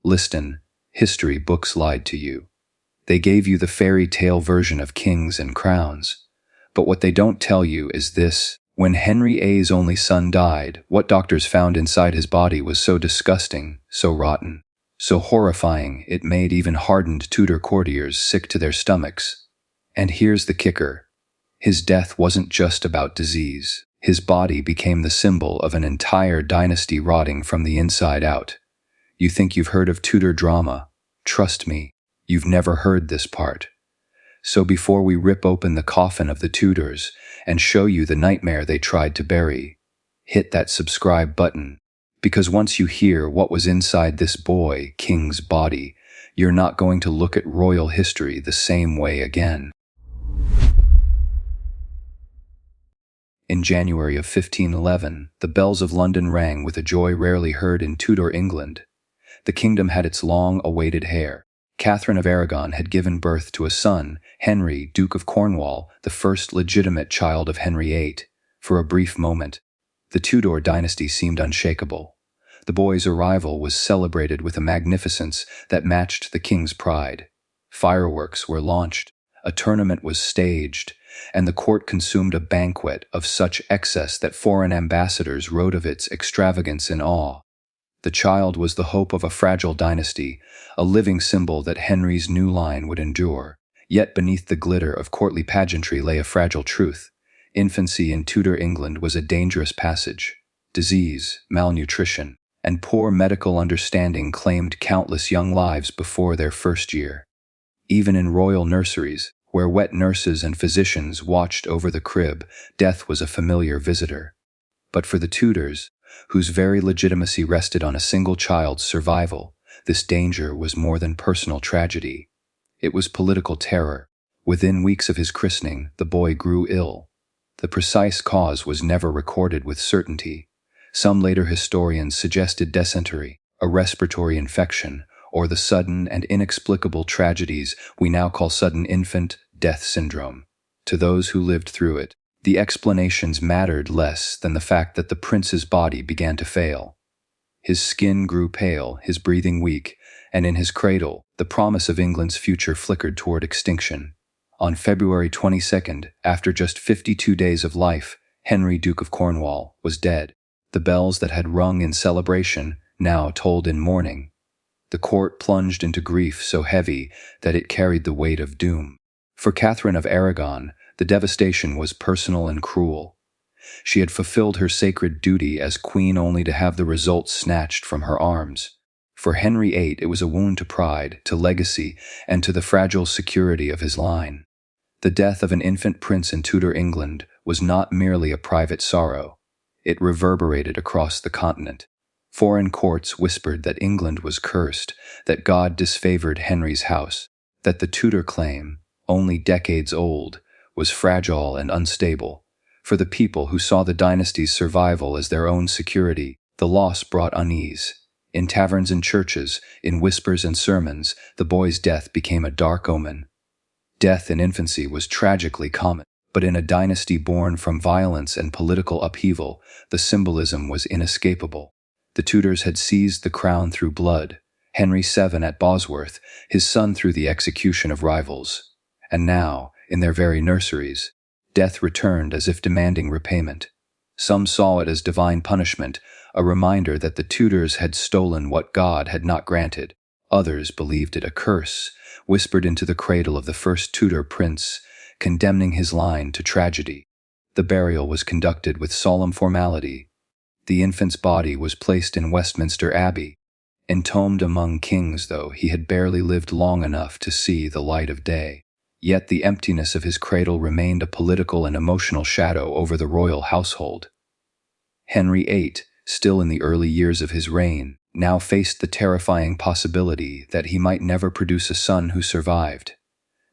Listen, history books lied to you. They gave you the fairy tale version of kings and crowns. But what they don't tell you is this: when Henry VIII's only son died, what doctors found inside his body was so disgusting, so rotten, so horrifying it made even hardened Tudor courtiers sick to their stomachs. And here's the kicker: his death wasn't just about disease. His body became the symbol of an entire dynasty rotting from the inside out. You think you've heard of Tudor drama? Trust me, you've never heard this part. So before we rip open the coffin of the Tudors and show you the nightmare they tried to bury, hit that subscribe button, because once you hear what was inside this boy king's body, you're not going to look at royal history the same way again. In January of 1511, the bells of London rang with a joy rarely heard in Tudor England. The kingdom had its long-awaited heir. Catherine of Aragon had given birth to a son, Henry, Duke of Cornwall, the first legitimate child of Henry VIII. For a brief moment, the Tudor dynasty seemed unshakable. The boy's arrival was celebrated with a magnificence that matched the king's pride. Fireworks were launched, a tournament was staged, and the court consumed a banquet of such excess that foreign ambassadors wrote of its extravagance in awe. The child was the hope of a fragile dynasty, a living symbol that Henry's new line would endure. Yet beneath the glitter of courtly pageantry lay a fragile truth. Infancy in Tudor England was a dangerous passage. Disease, malnutrition, and poor medical understanding claimed countless young lives before their first year. Even in royal nurseries, where wet nurses and physicians watched over the crib, death was a familiar visitor. But for the Tudors, whose very legitimacy rested on a single child's survival, this danger was more than personal tragedy. It was political terror. Within weeks of his christening, the boy grew ill. The precise cause was never recorded with certainty. Some later historians suggested dysentery, a respiratory infection, or the sudden and inexplicable tragedies we now call sudden infant death syndrome. To those who lived through it, the explanations mattered less than the fact that the prince's body began to fail. His skin grew pale, his breathing weak, and in his cradle, the promise of England's future flickered toward extinction. On February 22nd, after just 52 days of life, Henry, Duke of Cornwall, was dead. The bells that had rung in celebration now tolled in mourning. The court plunged into grief so heavy that it carried the weight of doom. For Catherine of Aragon, the devastation was personal and cruel. She had fulfilled her sacred duty as queen only to have the result snatched from her arms. For Henry VIII, it was a wound to pride, to legacy, and to the fragile security of his line. The death of an infant prince in Tudor England was not merely a private sorrow. It reverberated across the continent. Foreign courts whispered that England was cursed, that God disfavored Henry's house, that the Tudor claim, only decades old, was fragile and unstable. For the people who saw the dynasty's survival as their own security, the loss brought unease. In taverns and churches, in whispers and sermons, the boy's death became a dark omen. Death in infancy was tragically common, but in a dynasty born from violence and political upheaval, the symbolism was inescapable. The Tudors had seized the crown through blood, Henry VII at Bosworth, his son through the execution of rivals. And now, in their very nurseries, death returned as if demanding repayment. Some saw it as divine punishment, a reminder that the Tudors had stolen what God had not granted. Others believed it a curse, whispered into the cradle of the first Tudor prince, condemning his line to tragedy. The burial was conducted with solemn formality. The infant's body was placed in Westminster Abbey. Entombed among kings, though, he had barely lived long enough to see the light of day. Yet the emptiness of his cradle remained a political and emotional shadow over the royal household. Henry VIII, still in the early years of his reign, now faced the terrifying possibility that he might never produce a son who survived.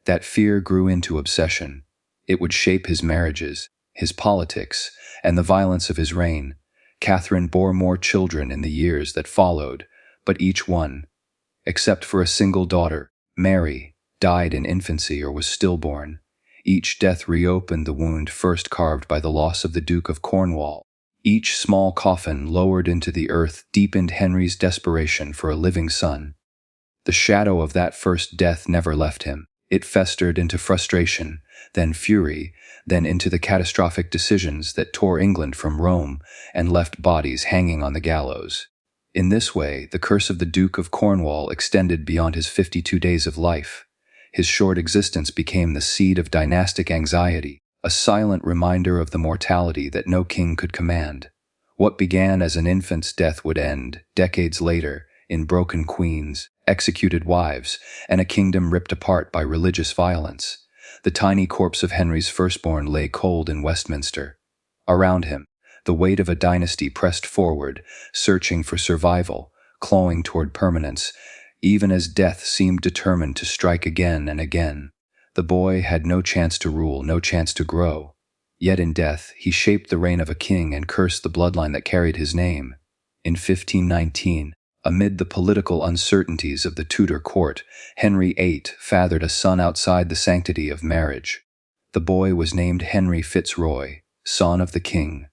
That fear grew into obsession. It would shape his marriages, his politics, and the violence of his reign. Catherine bore more children in the years that followed, but each one, except for a single daughter, Mary, died in infancy or was stillborn. Each death reopened the wound first carved by the loss of the Duke of Cornwall. Each small coffin lowered into the earth deepened Henry's desperation for a living son. The shadow of that first death never left him. It festered into frustration, then fury, then into the catastrophic decisions that tore England from Rome and left bodies hanging on the gallows. In this way, the curse of the Duke of Cornwall extended beyond his 52 days of life. His short existence became the seed of dynastic anxiety, a silent reminder of the mortality that no king could command. What began as an infant's death would end, decades later, in broken queens, executed wives, and a kingdom ripped apart by religious violence. The tiny corpse of Henry's firstborn lay cold in Westminster. Around him, the weight of a dynasty pressed forward, searching for survival, clawing toward permanence, even as death seemed determined to strike again and again. The boy had no chance to rule, no chance to grow. Yet in death, he shaped the reign of a king and cursed the bloodline that carried his name. In 1519, amid the political uncertainties of the Tudor court, Henry VIII fathered a son outside the sanctity of marriage. The boy was named Henry Fitzroy, son of the king.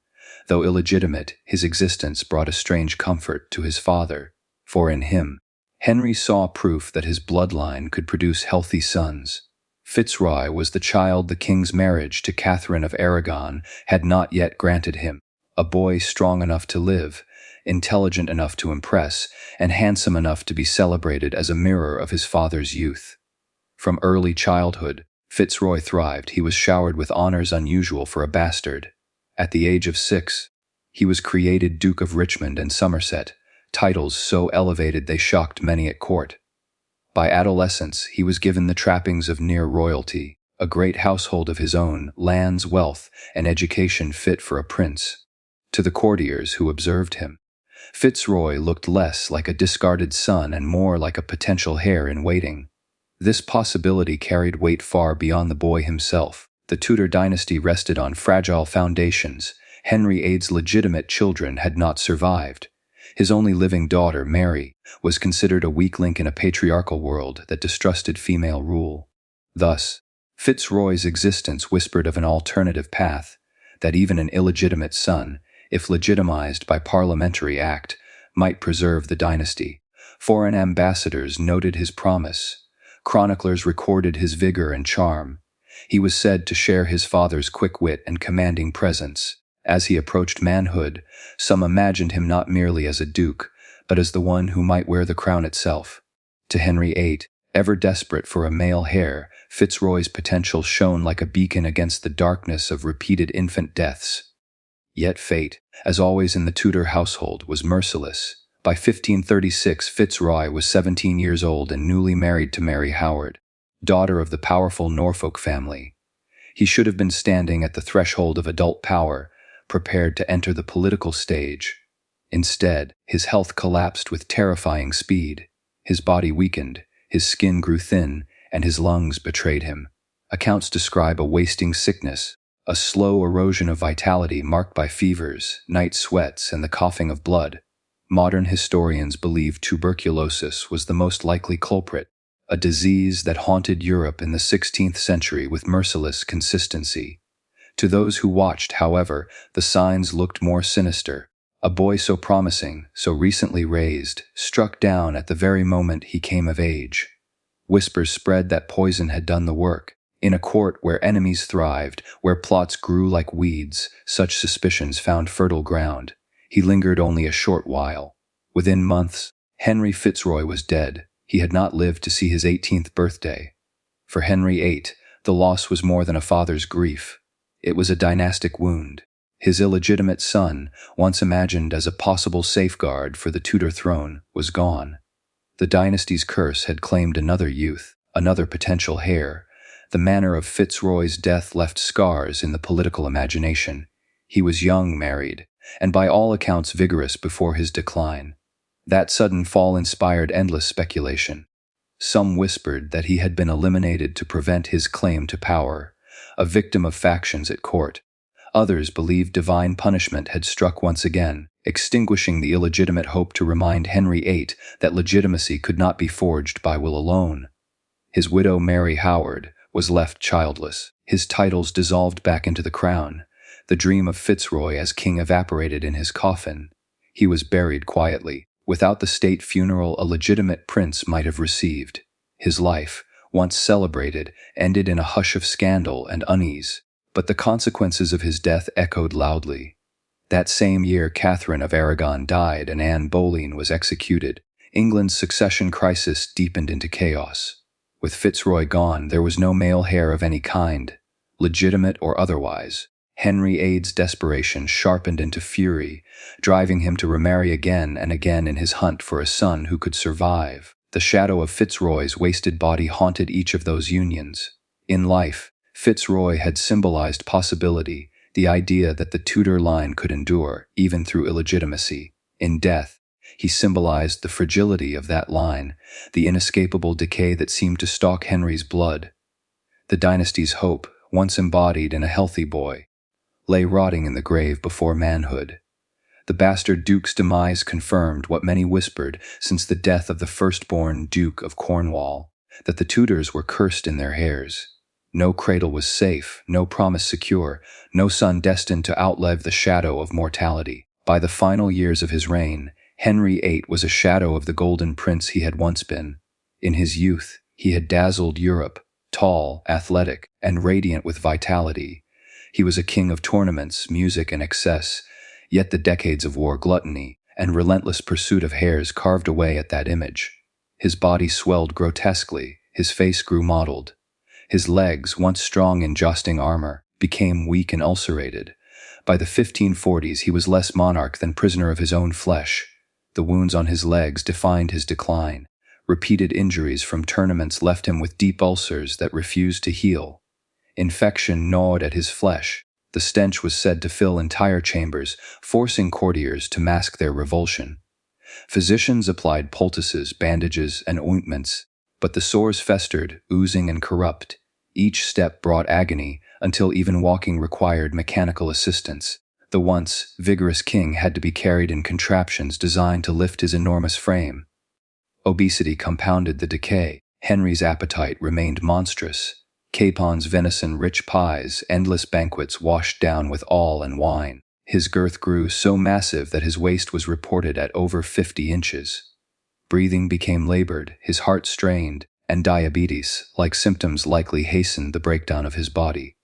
Though illegitimate, his existence brought a strange comfort to his father, for in him, Henry saw proof that his bloodline could produce healthy sons. Fitzroy was the child the king's marriage to Catherine of Aragon had not yet granted him, a boy strong enough to live, intelligent enough to impress, and handsome enough to be celebrated as a mirror of his father's youth. From early childhood, Fitzroy thrived. He was showered with honors unusual for a bastard. At the age of 6, he was created Duke of Richmond and Somerset, titles so elevated they shocked many at court. By adolescence, he was given the trappings of near royalty, a great household of his own, lands, wealth, and education fit for a prince. To the courtiers who observed him, Fitzroy looked less like a discarded son and more like a potential heir in waiting. This possibility carried weight far beyond the boy himself. The Tudor dynasty rested on fragile foundations. Henry VIII's legitimate children had not survived. His only living daughter, Mary, was considered a weak link in a patriarchal world that distrusted female rule. Thus, Fitzroy's existence whispered of an alternative path, that even an illegitimate son, if legitimized by parliamentary act, might preserve the dynasty. Foreign ambassadors noted his promise. Chroniclers recorded his vigor and charm. He was said to share his father's quick wit and commanding presence. As he approached manhood, some imagined him not merely as a duke, but as the one who might wear the crown itself. To Henry VIII, ever desperate for a male heir, Fitzroy's potential shone like a beacon against the darkness of repeated infant deaths. Yet fate, as always in the Tudor household, was merciless. By 1536, Fitzroy was 17 years old and newly married to Mary Howard, daughter of the powerful Norfolk family. He should have been standing at the threshold of adult power, prepared to enter the political stage. Instead, his health collapsed with terrifying speed. His body weakened, his skin grew thin, and his lungs betrayed him. Accounts describe a wasting sickness, a slow erosion of vitality marked by fevers, night sweats, and the coughing of blood. Modern historians believe tuberculosis was the most likely culprit, a disease that haunted Europe in the 16th century with merciless consistency. To those who watched, however, the signs looked more sinister. A boy so promising, so recently raised, struck down at the very moment he came of age. Whispers spread that poison had done the work. In a court where enemies thrived, where plots grew like weeds, such suspicions found fertile ground. He lingered only a short while. Within months, Henry Fitzroy was dead. He had not lived to see his 18th birthday. For Henry VIII, the loss was more than a father's grief. It was a dynastic wound. His illegitimate son, once imagined as a possible safeguard for the Tudor throne, was gone. The dynasty's curse had claimed another youth, another potential heir. The manner of Fitzroy's death left scars in the political imagination. He was young, married, and by all accounts vigorous before his decline. That sudden fall inspired endless speculation. Some whispered that he had been eliminated to prevent his claim to power, a victim of factions at court. Others believed divine punishment had struck once again, extinguishing the illegitimate hope to remind Henry VIII that legitimacy could not be forged by will alone. His widow Mary Howard was left childless. His titles dissolved back into the crown. The dream of Fitzroy as king evaporated in his coffin. He was buried quietly, without the state funeral a legitimate prince might have received. His life, once celebrated, ended in a hush of scandal and unease, but the consequences of his death echoed loudly. That same year Catherine of Aragon died and Anne Boleyn was executed. England's succession crisis deepened into chaos. With Fitzroy gone, there was no male heir of any kind, legitimate or otherwise. Henry VIII's desperation sharpened into fury, driving him to remarry again and again in his hunt for a son who could survive. The shadow of Fitzroy's wasted body haunted each of those unions. In life, Fitzroy had symbolized possibility, the idea that the Tudor line could endure, even through illegitimacy. In death, he symbolized the fragility of that line, the inescapable decay that seemed to stalk Henry's blood. The dynasty's hope, once embodied in a healthy boy, lay rotting in the grave before manhood. The bastard duke's demise confirmed what many whispered since the death of the firstborn Duke of Cornwall, that the Tudors were cursed in their heirs. No cradle was safe, no promise secure, no son destined to outlive the shadow of mortality. By the final years of his reign, Henry VIII was a shadow of the golden prince he had once been. In his youth, he had dazzled Europe, tall, athletic, and radiant with vitality. He was a king of tournaments, music, and excess, yet the decades of war, gluttony, and relentless pursuit of heirs carved away at that image. His body swelled grotesquely, his face grew mottled. His legs, once strong in jousting armor, became weak and ulcerated. By the 1540s he was less monarch than prisoner of his own flesh. The wounds on his legs defined his decline. Repeated injuries from tournaments left him with deep ulcers that refused to heal. Infection gnawed at his flesh. The stench was said to fill entire chambers, forcing courtiers to mask their revulsion. Physicians applied poultices, bandages, and ointments, but the sores festered, oozing and corrupt. Each step brought agony, until even walking required mechanical assistance. The once vigorous king had to be carried in contraptions designed to lift his enormous frame. Obesity compounded the decay. Henry's appetite remained monstrous. Capon's venison-rich pies, endless banquets washed down with all and wine. His girth grew so massive that his waist was reported at over 50 inches. Breathing became labored, his heart strained, and diabetes, like symptoms, likely hastened the breakdown of his body.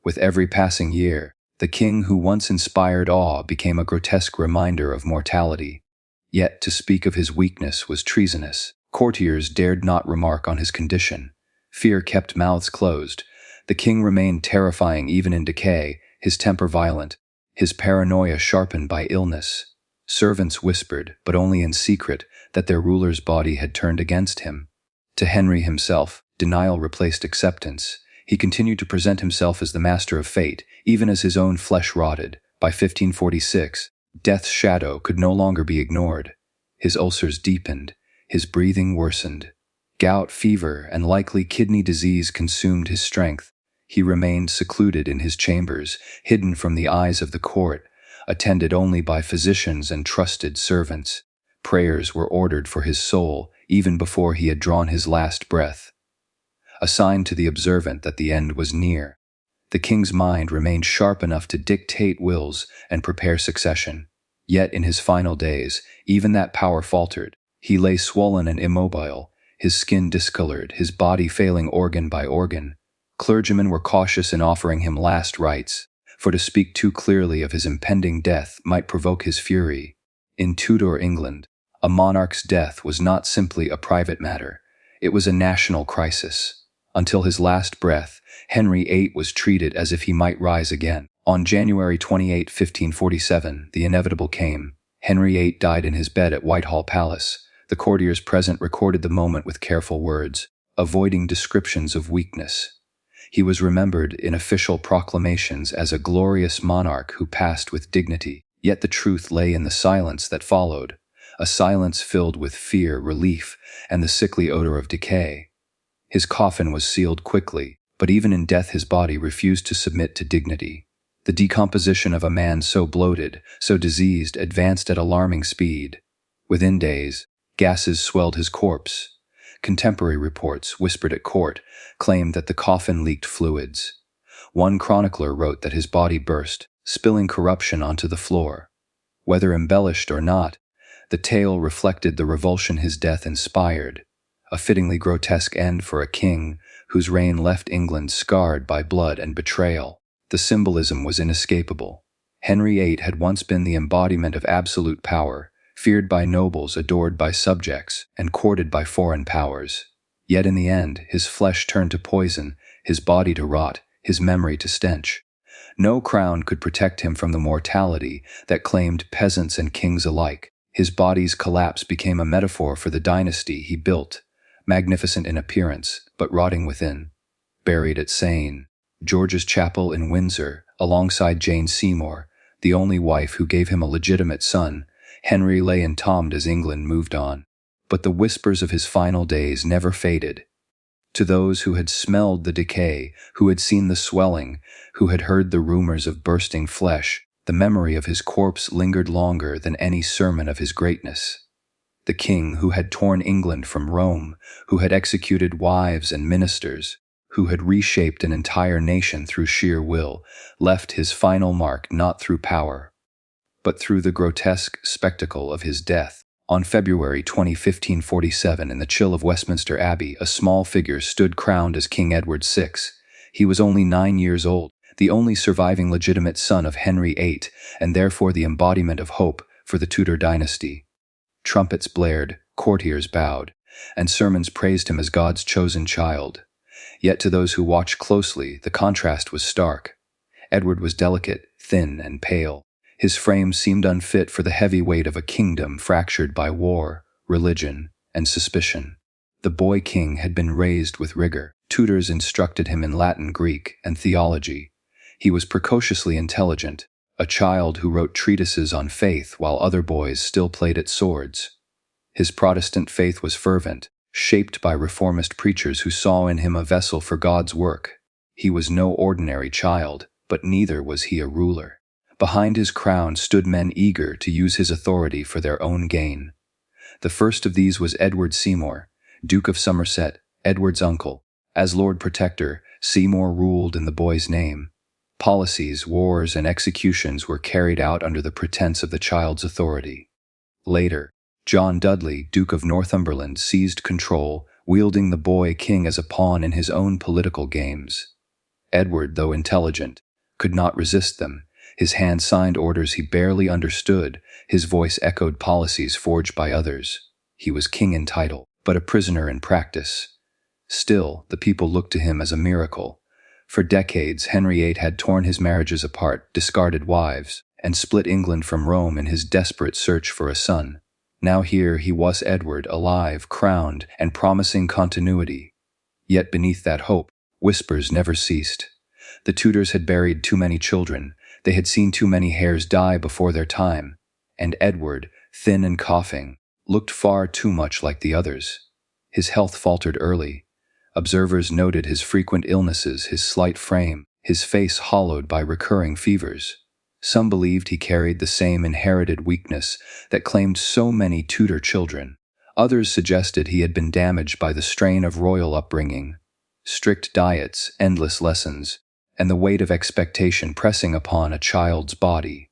With every passing year, the king who once inspired awe became a grotesque reminder of mortality. Yet to speak of his weakness was treasonous. Courtiers dared not remark on his condition. Fear kept mouths closed. The king remained terrifying even in decay, his temper violent, his paranoia sharpened by illness. Servants whispered, but only in secret, that their ruler's body had turned against him. To Henry himself, denial replaced acceptance. He continued to present himself as the master of fate, even as his own flesh rotted. By 1546, death's shadow could no longer be ignored. His ulcers deepened, his breathing worsened. Gout, fever, and likely kidney disease consumed his strength. He remained secluded in his chambers, hidden from the eyes of the court, attended only by physicians and trusted servants. Prayers were ordered for his soul, even before he had drawn his last breath. A sign to the observant that the end was near. The king's mind remained sharp enough to dictate wills and prepare succession. Yet in his final days, even that power faltered. He lay swollen and immobile, his skin discolored, his body failing organ by organ. Clergymen were cautious in offering him last rites, for to speak too clearly of his impending death might provoke his fury. In Tudor England, a monarch's death was not simply a private matter, it was a national crisis. Until his last breath, Henry VIII was treated as if he might rise again. On January 28, 1547, the inevitable came. Henry VIII died in his bed at Whitehall Palace. The courtiers present recorded the moment with careful words, avoiding descriptions of weakness. He was remembered in official proclamations as a glorious monarch who passed with dignity. Yet the truth lay in the silence that followed, a silence filled with fear, relief, and the sickly odor of decay. His coffin was sealed quickly, but even in death his body refused to submit to dignity. The decomposition of a man so bloated, so diseased, advanced at alarming speed. Within days, gases swelled his corpse. Contemporary reports, whispered at court, claimed that the coffin leaked fluids. One chronicler wrote that his body burst, spilling corruption onto the floor. Whether embellished or not, The tale reflected the revulsion his death inspired, a fittingly grotesque end for a king whose reign left England scarred by blood and betrayal. The symbolism was inescapable. Henry VIII had once been the embodiment of absolute power, feared by nobles, adored by subjects, and courted by foreign powers. Yet in the end, his flesh turned to poison, his body to rot, his memory to stench. No crown could protect him from the mortality that claimed peasants and kings alike. His body's collapse became a metaphor for the dynasty he built, magnificent in appearance, but rotting within. Buried at St. George's Chapel in Windsor, alongside Jane Seymour, the only wife who gave him a legitimate son, Henry lay entombed as England moved on. But the whispers of his final days never faded. To those who had smelled the decay, who had seen the swelling, who had heard the rumors of bursting flesh, the memory of his corpse lingered longer than any sermon of his greatness. The king who had torn England from Rome, who had executed wives and ministers, who had reshaped an entire nation through sheer will, left his final mark not through power, but through the grotesque spectacle of his death. On February 20, 1547, in the chill of Westminster Abbey, a small figure stood crowned as King Edward VI. He was only 9 years old, the only surviving legitimate son of Henry VIII, and therefore the embodiment of hope for the Tudor dynasty. Trumpets blared, courtiers bowed, and sermons praised him as God's chosen child. Yet to those who watched closely, the contrast was stark. Edward was delicate, thin, and pale. His frame seemed unfit for the heavy weight of a kingdom fractured by war, religion, and suspicion. The boy king had been raised with rigor. Tutors instructed him in Latin, Greek, and theology. He was precociously intelligent, a child who wrote treatises on faith while other boys still played at swords. His Protestant faith was fervent, shaped by reformist preachers who saw in him a vessel for God's work. He was no ordinary child, but neither was he a ruler. Behind his crown stood men eager to use his authority for their own gain. The first of these was Edward Seymour, Duke of Somerset, Edward's uncle. As Lord Protector, Seymour ruled in the boy's name. Policies, wars, and executions were carried out under the pretense of the child's authority. Later, John Dudley, Duke of Northumberland, seized control, wielding the boy king as a pawn in his own political games. Edward, though intelligent, could not resist them. His hand signed orders he barely understood, his voice echoed policies forged by others. He was king in title, but a prisoner in practice. Still, the people looked to him as a miracle. For decades, Henry VIII had torn his marriages apart, discarded wives, and split England from Rome in his desperate search for a son. Now here he was, Edward, alive, crowned, and promising continuity. Yet beneath that hope, whispers never ceased. The Tudors had buried too many children, they had seen too many heirs die before their time, and Edward, thin and coughing, looked far too much like the others. His health faltered early. Observers noted his frequent illnesses, his slight frame, his face hollowed by recurring fevers. Some believed he carried the same inherited weakness that claimed so many Tudor children. Others suggested he had been damaged by the strain of royal upbringing, strict diets, endless lessons, and the weight of expectation pressing upon a child's body.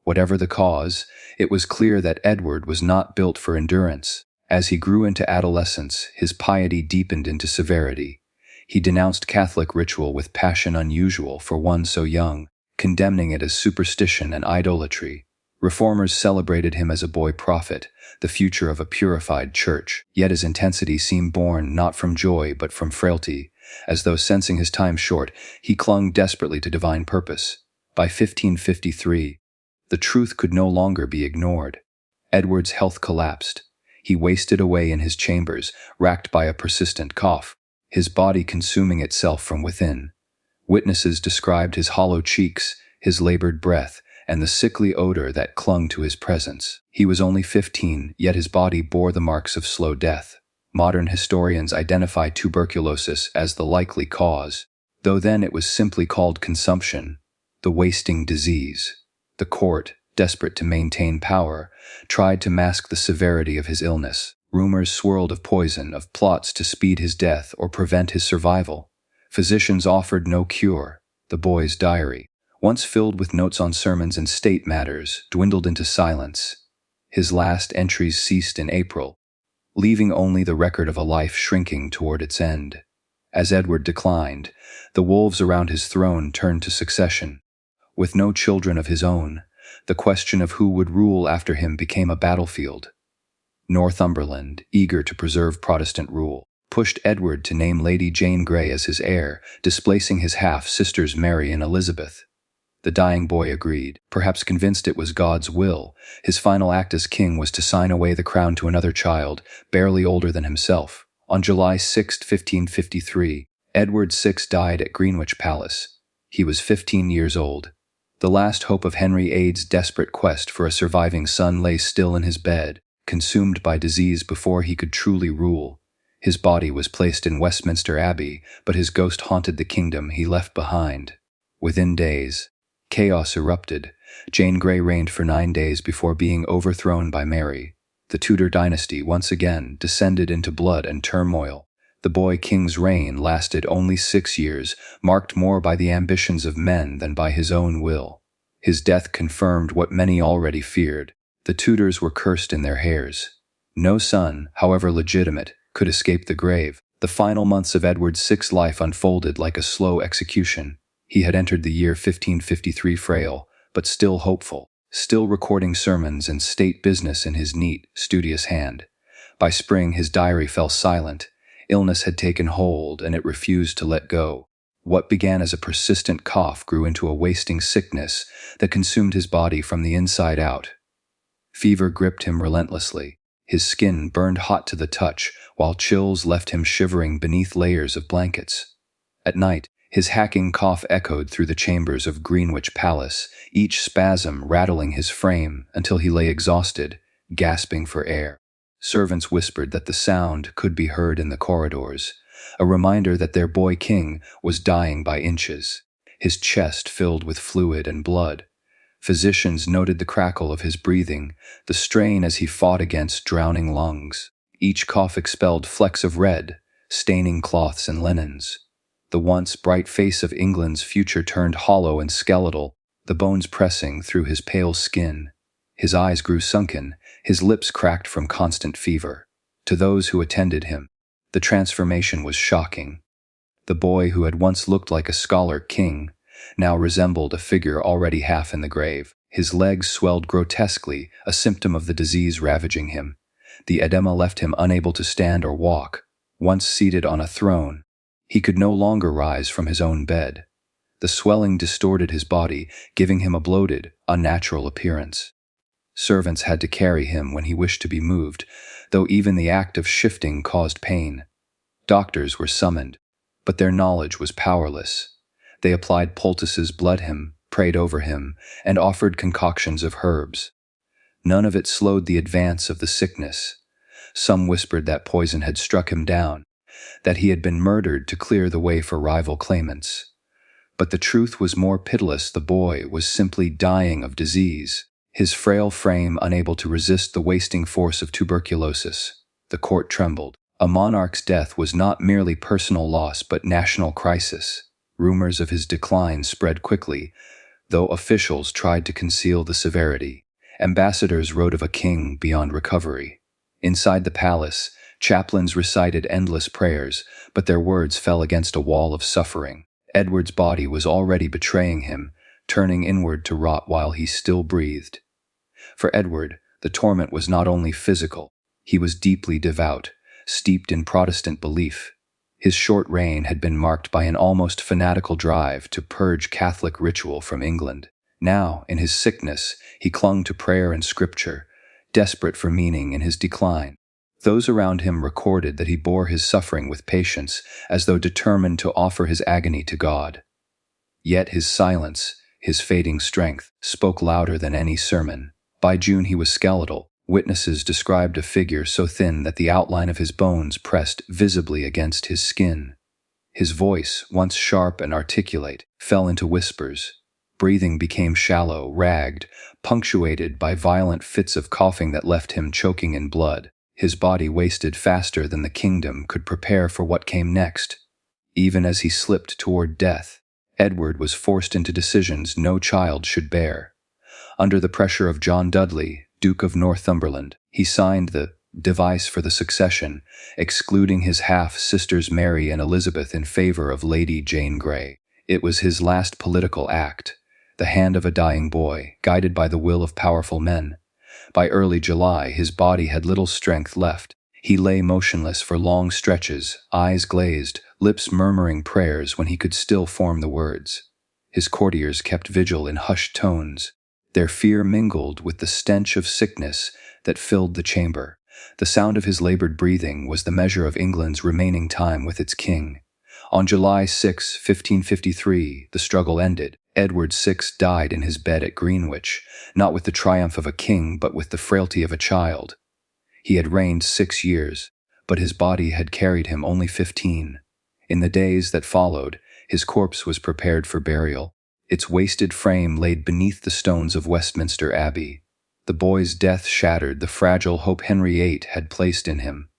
Whatever the cause, it was clear that Edward was not built for endurance. As he grew into adolescence, his piety deepened into severity. He denounced Catholic ritual with passion unusual for one so young, condemning it as superstition and idolatry. Reformers celebrated him as a boy prophet, the future of a purified church, yet his intensity seemed born not from joy but from frailty. As though sensing his time short, he clung desperately to divine purpose. By 1553, the truth could no longer be ignored. Edward's health collapsed. He wasted away in his chambers, racked by a persistent cough, his body consuming itself from within. Witnesses described his hollow cheeks, his labored breath, and the sickly odor that clung to his presence. He was only 15, yet his body bore the marks of slow death. Modern historians identify tuberculosis as the likely cause, though then it was simply called consumption, the wasting disease. The court, desperate to maintain power, tried to mask the severity of his illness. Rumors swirled of poison, of plots to speed his death or prevent his survival. Physicians offered no cure. The boy's diary, once filled with notes on sermons and state matters, dwindled into silence. His last entries ceased in April, leaving only the record of a life shrinking toward its end. As Edward declined, the wolves around his throne turned to succession. With no children of his own, the question of who would rule after him became a battlefield. Northumberland, eager to preserve Protestant rule, pushed Edward to name Lady Jane Grey as his heir, displacing his half-sisters Mary and Elizabeth. The dying boy agreed, perhaps convinced it was God's will. His final act as king was to sign away the crown to another child, barely older than himself. On July 6, 1553, Edward VI died at Greenwich Palace. He was 15 years old. The last hope of Henry VIII's desperate quest for a surviving son lay still in his bed, consumed by disease before he could truly rule. His body was placed in Westminster Abbey, but his ghost haunted the kingdom he left behind. Within days, chaos erupted. Jane Grey reigned for 9 days before being overthrown by Mary. The Tudor dynasty once again descended into blood and turmoil. The boy king's reign lasted only 6 years, marked more by the ambitions of men than by his own will. His death confirmed what many already feared. The Tudors were cursed in their heirs. No son, however legitimate, could escape the grave. The final months of Edward VI's life unfolded like a slow execution. He had entered the year 1553 frail, but still hopeful, still recording sermons and state business in his neat, studious hand. By spring his diary fell silent. Illness had taken hold, and it refused to let go. What began as a persistent cough grew into a wasting sickness that consumed his body from the inside out. Fever gripped him relentlessly. His skin burned hot to the touch, while chills left him shivering beneath layers of blankets. At night, his hacking cough echoed through the chambers of Greenwich Palace, each spasm rattling his frame until he lay exhausted, gasping for air. Servants whispered that the sound could be heard in the corridors, a reminder that their boy king was dying by inches, his chest filled with fluid and blood. Physicians noted the crackle of his breathing, the strain as he fought against drowning lungs. Each cough expelled flecks of red, staining cloths and linens. The once bright face of England's future turned hollow and skeletal, the bones pressing through his pale skin. His eyes grew sunken, his lips cracked from constant fever. To those who attended him, the transformation was shocking. The boy who had once looked like a scholar king now resembled a figure already half in the grave. His legs swelled grotesquely, a symptom of the disease ravaging him. The edema left him unable to stand or walk. Once seated on a throne, he could no longer rise from his own bed. The swelling distorted his body, giving him a bloated, unnatural appearance. Servants had to carry him when he wished to be moved, though even the act of shifting caused pain. Doctors were summoned, but their knowledge was powerless. They applied poultices, bled him, prayed over him, and offered concoctions of herbs. None of it slowed the advance of the sickness. Some whispered that poison had struck him down, that he had been murdered to clear the way for rival claimants. But the truth was more pitiless. The boy was simply dying of disease, his frail frame unable to resist the wasting force of tuberculosis. The court trembled. A monarch's death was not merely personal loss but national crisis. Rumors of his decline spread quickly, though officials tried to conceal the severity. Ambassadors wrote of a king beyond recovery. Inside the palace, chaplains recited endless prayers, but their words fell against a wall of suffering. Edward's body was already betraying him, turning inward to rot while he still breathed. For Edward, the torment was not only physical. He was deeply devout, steeped in Protestant belief. His short reign had been marked by an almost fanatical drive to purge Catholic ritual from England. Now, in his sickness, he clung to prayer and scripture, desperate for meaning in his decline. Those around him recorded that he bore his suffering with patience, as though determined to offer his agony to God. Yet his silence, his fading strength, spoke louder than any sermon. By June he was skeletal. Witnesses described a figure so thin that the outline of his bones pressed visibly against his skin. His voice, once sharp and articulate, fell into whispers. Breathing became shallow, ragged, punctuated by violent fits of coughing that left him choking in blood. His body wasted faster than the kingdom could prepare for what came next. Even as he slipped toward death, Edward was forced into decisions no child should bear. Under the pressure of John Dudley, Duke of Northumberland. He signed the device for the succession, excluding his half-sisters Mary and Elizabeth in favor of Lady Jane Grey. It was his last political act, the hand of a dying boy, guided by the will of powerful men. By early July, his body had little strength left. He lay motionless for long stretches, eyes glazed, lips murmuring prayers when he could still form the words. His courtiers kept vigil in hushed tones. Their fear mingled with the stench of sickness that filled the chamber. The sound of his labored breathing was the measure of England's remaining time with its king. On July 6, 1553, the struggle ended. Edward VI died in his bed at Greenwich, not with the triumph of a king but with the frailty of a child. He had reigned 6 years, but his body had carried him only 15. In the days that followed, his corpse was prepared for burial, its wasted frame laid beneath the stones of Westminster Abbey. The boy's death shattered the fragile hope Henry VIII had placed in him.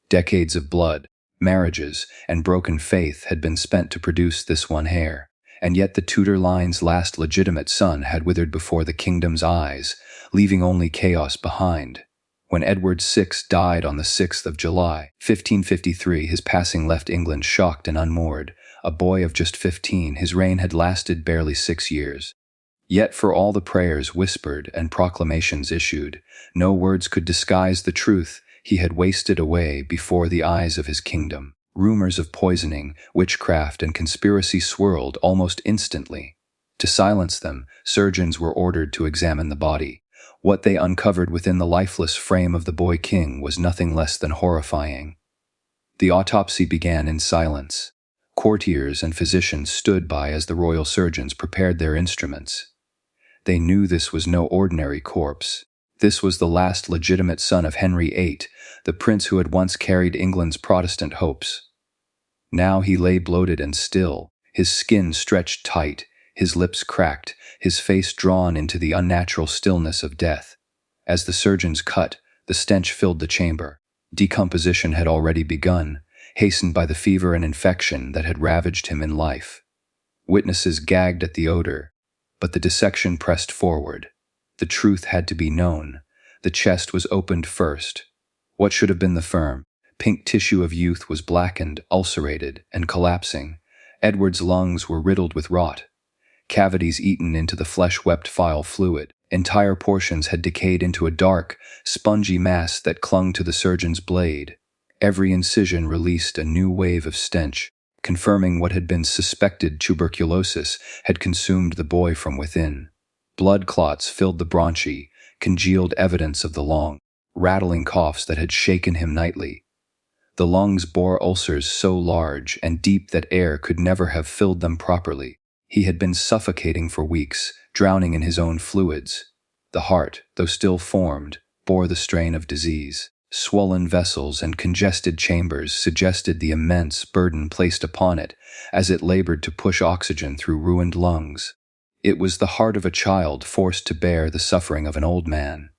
Decades of blood, marriages, and broken faith had been spent to produce this one heir, and yet the Tudor line's last legitimate son had withered before the kingdom's eyes, leaving only chaos behind. When Edward VI died on the 6th of July, 1553, his passing left England shocked and unmoored. A boy of just 15, his reign had lasted barely 6 years. Yet for all the prayers whispered and proclamations issued, no words could disguise the truth. He had wasted away before the eyes of his kingdom. Rumors of poisoning, witchcraft, and conspiracy swirled almost instantly. To silence them, surgeons were ordered to examine the body. What they uncovered within the lifeless frame of the boy king was nothing less than horrifying. The autopsy began in silence. Courtiers and physicians stood by as the royal surgeons prepared their instruments. They knew this was no ordinary corpse. This was the last legitimate son of Henry VIII, the prince who had once carried England's Protestant hopes. Now he lay bloated and still, his skin stretched tight, his lips cracked, his face drawn into the unnatural stillness of death. As the surgeons cut, the stench filled the chamber. Decomposition had already begun, hastened by the fever and infection that had ravaged him in life. Witnesses gagged at the odor, but the dissection pressed forward. The truth had to be known. The chest was opened first. What should have been the firm, pink tissue of youth was blackened, ulcerated, and collapsing. Edward's lungs were riddled with rot. Cavities eaten into the flesh-wept file fluid. Entire portions had decayed into a dark, spongy mass that clung to the surgeon's blade. Every incision released a new wave of stench, confirming what had been suspected tuberculosis had consumed the boy from within. Blood clots filled the bronchi, congealed evidence of the long, rattling coughs that had shaken him nightly. The lungs bore ulcers so large and deep that air could never have filled them properly. He had been suffocating for weeks, drowning in his own fluids. The heart, though still formed, bore the strain of disease. Swollen vessels and congested chambers suggested the immense burden placed upon it as it labored to push oxygen through ruined lungs. It was the heart of a child forced to bear the suffering of an old man.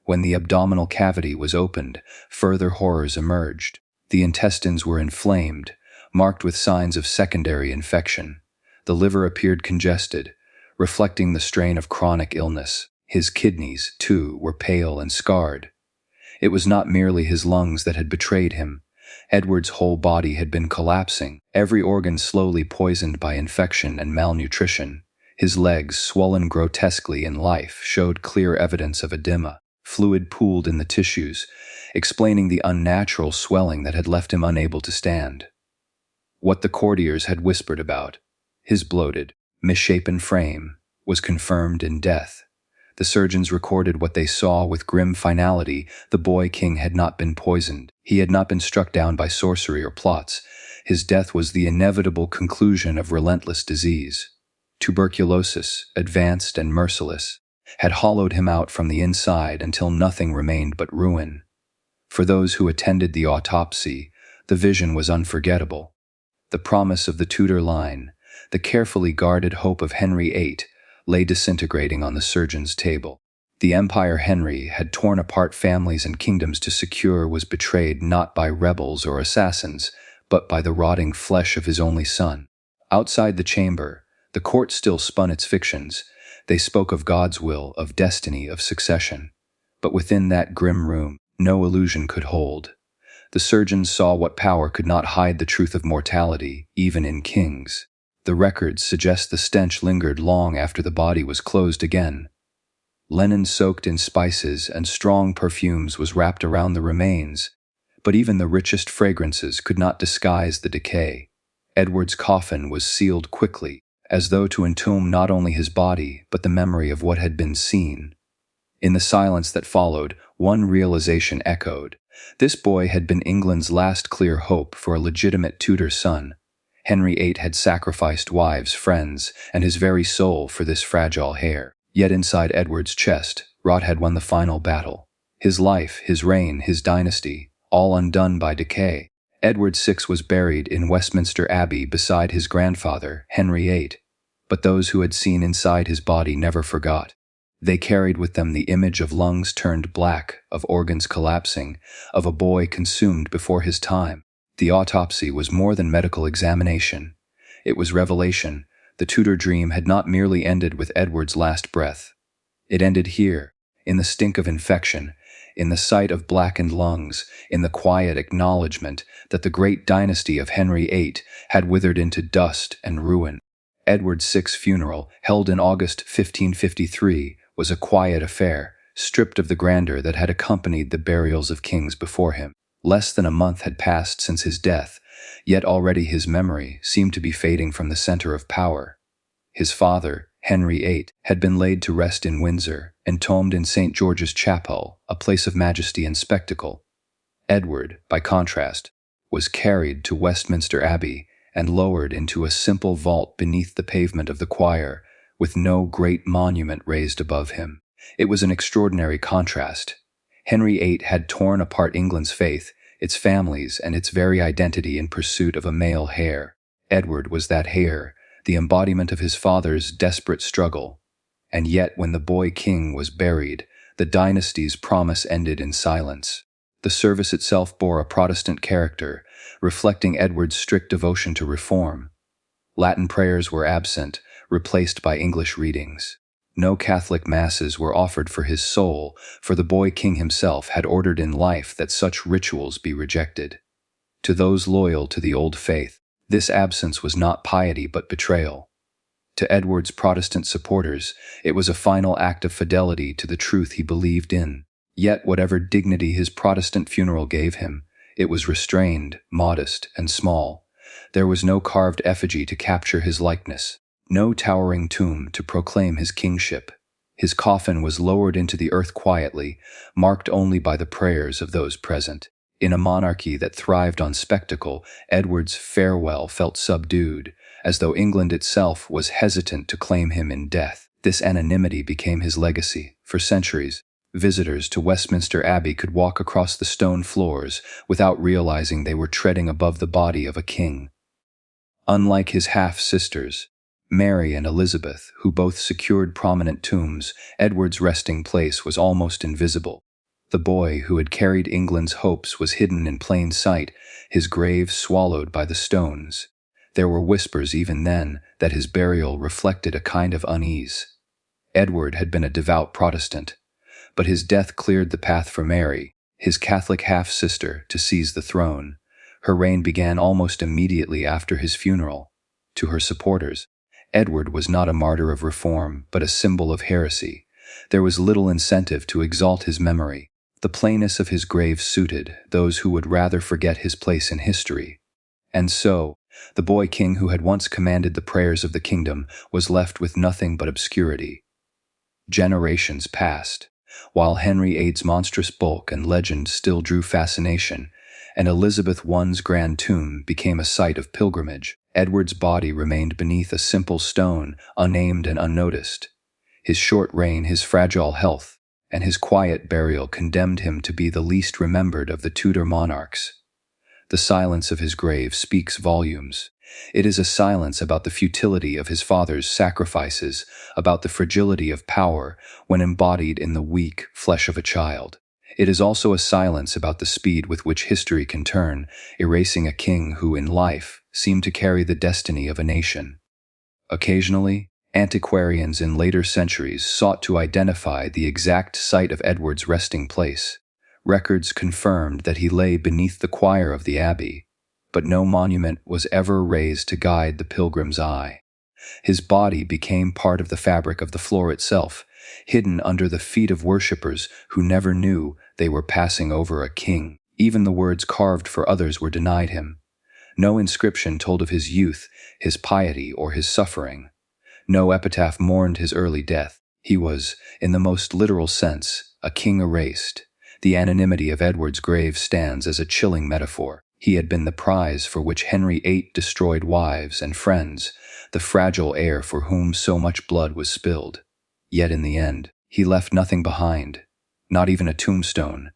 When the abdominal cavity was opened, further horrors emerged. The intestines were inflamed, marked with signs of secondary infection. The liver appeared congested, reflecting the strain of chronic illness. His kidneys, too, were pale and scarred. It was not merely his lungs that had betrayed him. Edward's whole body had been collapsing, every organ slowly poisoned by infection and malnutrition. His legs, swollen grotesquely in life, showed clear evidence of edema. Fluid pooled in the tissues, explaining the unnatural swelling that had left him unable to stand. What the courtiers had whispered about, his bloated, misshapen frame, was confirmed in death. The surgeons recorded what they saw with grim finality. The boy king had not been poisoned. He had not been struck down by sorcery or plots. His death was the inevitable conclusion of relentless disease. Tuberculosis, advanced and merciless, had hollowed him out from the inside until nothing remained but ruin. For those who attended the autopsy, the vision was unforgettable. The promise of the Tudor line, the carefully guarded hope of Henry VIII, lay disintegrating on the surgeon's table. The empire Henry had torn apart families and kingdoms to secure was betrayed not by rebels or assassins, but by the rotting flesh of his only son. Outside the chamber, the court still spun its fictions. They spoke of God's will, of destiny, of succession. But within that grim room, no illusion could hold. The surgeons saw what power could not hide the truth of mortality, even in kings. The records suggest the stench lingered long after the body was closed again. Linen soaked in spices and strong perfumes was wrapped around the remains, but even the richest fragrances could not disguise the decay. Edward's coffin was sealed quickly, as though to entomb not only his body, but the memory of what had been seen. In the silence that followed, one realization echoed. This boy had been England's last clear hope for a legitimate Tudor son. Henry VIII had sacrificed wives, friends, and his very soul for this fragile heir. Yet inside Edward's chest, rot had won the final battle. His life, his reign, his dynasty, all undone by decay. Edward VI was buried in Westminster Abbey beside his grandfather, Henry VIII. But those who had seen inside his body never forgot. They carried with them the image of lungs turned black, of organs collapsing, of a boy consumed before his time. The autopsy was more than medical examination. It was revelation. The Tudor dream had not merely ended with Edward's last breath. It ended here, in the stink of infection, in the sight of blackened lungs, in the quiet acknowledgement that the great dynasty of Henry VIII had withered into dust and ruin. Edward VI's funeral, held in August 1553, was a quiet affair, stripped of the grandeur that had accompanied the burials of kings before him. Less than a month had passed since his death, yet already his memory seemed to be fading from the center of power. His father, Henry VIII, had been laid to rest in Windsor, entombed in St. George's Chapel, a place of majesty and spectacle. Edward, by contrast, was carried to Westminster Abbey and lowered into a simple vault beneath the pavement of the choir, with no great monument raised above him. It was an extraordinary contrast. Henry VIII had torn apart England's faith, its families, and its very identity in pursuit of a male heir. Edward was that heir, the embodiment of his father's desperate struggle. And yet, when the boy king was buried, the dynasty's promise ended in silence. The service itself bore a Protestant character, reflecting Edward's strict devotion to reform. Latin prayers were absent, replaced by English readings. No Catholic masses were offered for his soul, for the boy king himself had ordered in life that such rituals be rejected. To those loyal to the old faith, this absence was not piety but betrayal. To Edward's Protestant supporters, it was a final act of fidelity to the truth he believed in. Yet whatever dignity his Protestant funeral gave him, it was restrained, modest, and small. There was no carved effigy to capture his likeness, no towering tomb to proclaim his kingship. His coffin was lowered into the earth quietly, marked only by the prayers of those present. In a monarchy that thrived on spectacle, Edward's farewell felt subdued, as though England itself was hesitant to claim him in death. This anonymity became his legacy. For centuries, visitors to Westminster Abbey could walk across the stone floors without realizing they were treading above the body of a king. Unlike his half-sisters, Mary and Elizabeth, who both secured prominent tombs, Edward's resting place was almost invisible. The boy who had carried England's hopes was hidden in plain sight, his grave swallowed by the stones. There were whispers even then that his burial reflected a kind of unease. Edward had been a devout Protestant, but his death cleared the path for Mary, his Catholic half-sister, to seize the throne. Her reign began almost immediately after his funeral. To her supporters, Edward was not a martyr of reform, but a symbol of heresy. There was little incentive to exalt his memory. The plainness of his grave suited those who would rather forget his place in history. And so, the boy king who had once commanded the prayers of the kingdom was left with nothing but obscurity. Generations passed, while Henry VIII's monstrous bulk and legend still drew fascination, and Elizabeth I's grand tomb became a site of pilgrimage. Edward's body remained beneath a simple stone, unnamed and unnoticed. His short reign, his fragile health, and his quiet burial condemned him to be the least remembered of the Tudor monarchs. The silence of his grave speaks volumes. It is a silence about the futility of his father's sacrifices, about the fragility of power when embodied in the weak flesh of a child. It is also a silence about the speed with which history can turn, erasing a king who, in life, seemed to carry the destiny of a nation. Occasionally, Antiquarians in later centuries sought to identify the exact site of Edward's resting place. Records confirmed that he lay beneath the choir of the abbey, but no monument was ever raised to guide the pilgrim's eye. His body became part of the fabric of the floor itself, hidden under the feet of worshippers who never knew they were passing over a king. Even the words carved for others were denied him. No inscription told of his youth, his piety, or his suffering. No epitaph mourned his early death. He was, in the most literal sense, a king erased. The anonymity of Edward's grave stands as a chilling metaphor. He had been the prize for which Henry VIII destroyed wives and friends, the fragile heir for whom so much blood was spilled. Yet in the end, he left nothing behind, not even a tombstone.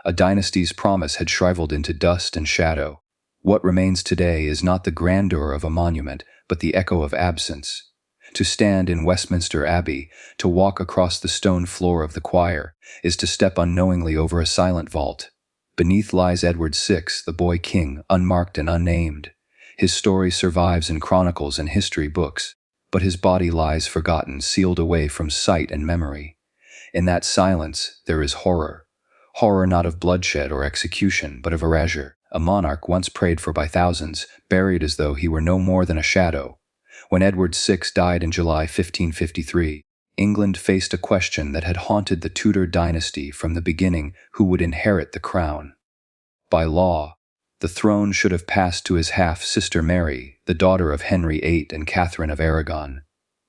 A dynasty's promise had shriveled into dust and shadow. What remains today is not the grandeur of a monument, but the echo of absence. To stand in Westminster Abbey, to walk across the stone floor of the choir, is to step unknowingly over a silent vault. Beneath lies Edward VI, the boy king, unmarked and unnamed. His story survives in chronicles and history books, but his body lies forgotten, sealed away from sight and memory. In that silence, there is horror. Horror not of bloodshed or execution, but of erasure, a monarch once prayed for by thousands, buried as though he were no more than a shadow. When Edward VI died in July 1553, England faced a question that had haunted the Tudor dynasty from the beginning: who would inherit the crown? By law, the throne should have passed to his half-sister Mary, the daughter of Henry VIII and Catherine of Aragon.